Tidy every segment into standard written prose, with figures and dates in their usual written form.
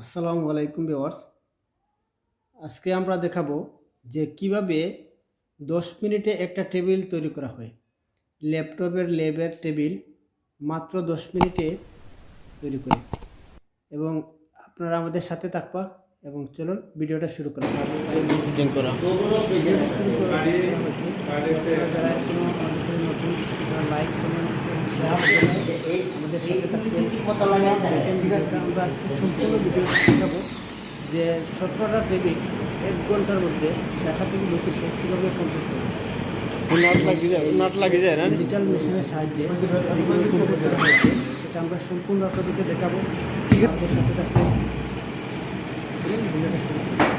আসসালামু আলাইকুম ভিউয়ার্স, আজকে আমরা দেখাবো যে কিভাবে 10 মিনিটে একটা টেবিল তৈরি করা হয়। ল্যাপটপের ল্যাবের টেবিল মাত্র 10 মিনিটে তৈরি করে। এবং আপনারা আমাদের সাথে থাকবা এবং চলুন ভিডিওটা শুরু করা যারা নতুন লাইক কমেন্ট শেয়ার আমাদের সাথে থাকবেন। আমরা আজকে সম্পূর্ণ ভিডিও দেখাবো যে 17টা টেবিল 1 ঘন্টার মধ্যে দেখা থেকে লোকেশন কীভাবে কমপ্লিট করবে। ডিজিটাল মেশিনের সাহায্যে যেগুলো কমপ্লিট করা হয়েছে সেটা আমরা সম্পূর্ণ আপনাদেরকে দেখাবো। আমাদের সাথে থাকবেন। ভিডিওটা শুরু করুন।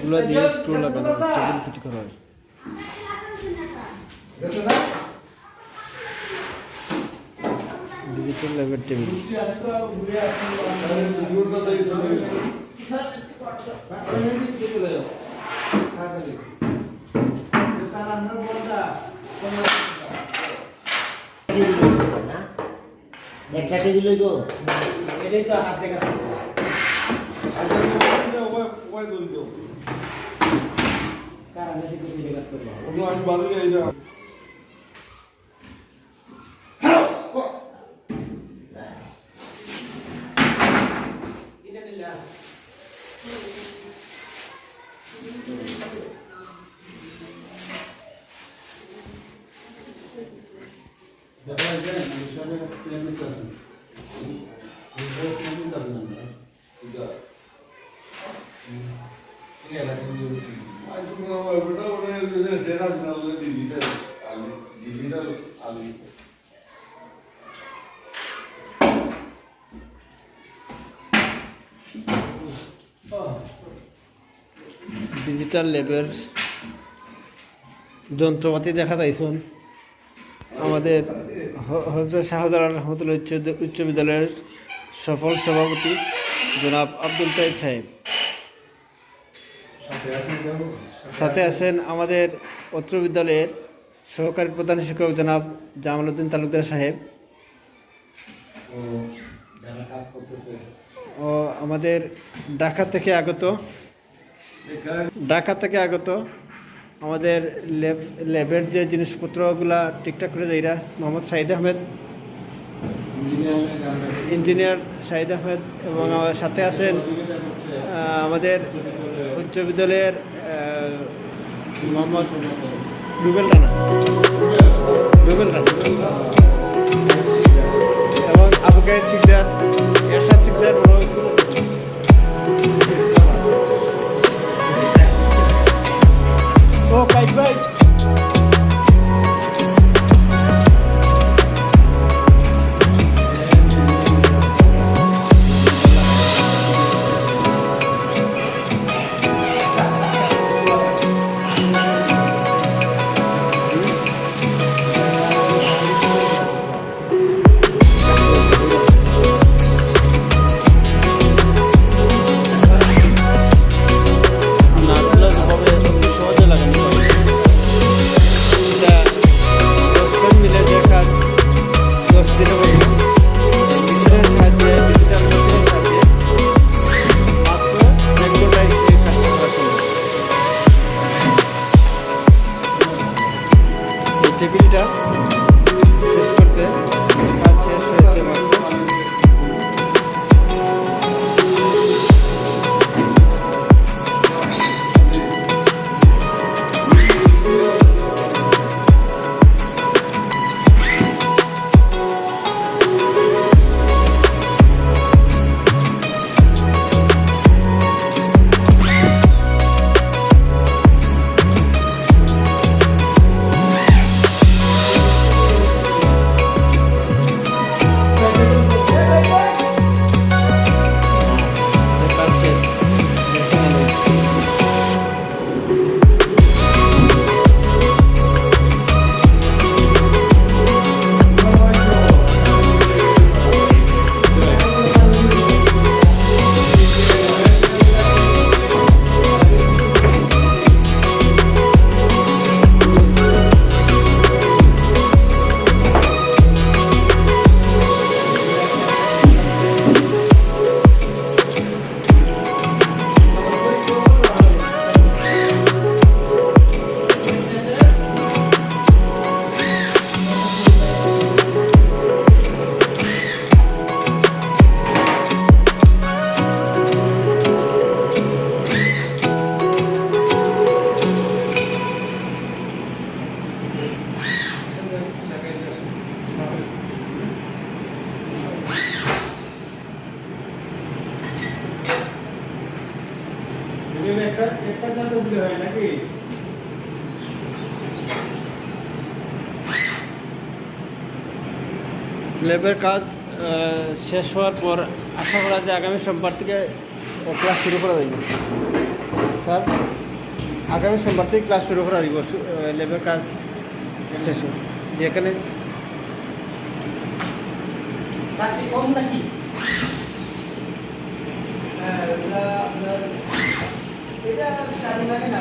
এগুলো দিয়ে স্ক্রু লাগানো টেবিল ফিট করা হয়। ডিজিটাল ল্যাবের টেবিল একটা টেবিল হইব এটাই তো হাত দেখা ডিজিটাল ল্যাবের যন্ত্রপাতি দেখা যাইছেন আমাদের হযরত শাহজালাল রহমতুল্লাহ উচ্চ বিদ্যালয়ের সফল সভাপতি জনাব আব্দুল তাইব সাহেব। সাথে আছেন আমাদের অত্র বিদ্যালয়ের সহকারী প্রধান শিক্ষক জনাব জামালউদ্দিন তালুকদার সাহেব ও আমাদের ঢাকা থেকে আগত আমাদের ল্যাবের যে জিনিসপত্রগুলা ঠিকঠাক করে যাইরা মোহাম্মদ শাহিদ আহমেদ, ইঞ্জিনিয়ার শাহিদ আহমেদ, এবং আমার সাথে আছেন আমাদের উচ্চ বিদ্যালয়ের মোহাম্মদ রুবেল রানা এবং আবু গায়েদ সিকদার, এরশাদ সিকদার। ও কাইক ভাই টেবিলটা শেষ করতে কাজ শেষ হয়েছে মাত্র। ল্যাবের কাজ শেষ হওয়ার পর আশা করা যায় আগামী সোমবার থেকে ক্লাস শুরু করা যাবে। স্যার, আগামী সোমবার থেকে ক্লাস শুরু করা যাবে ল্যাবের কাজ শেষ হবে। যেখানে কম নাকি এটা কাজে লাগে না।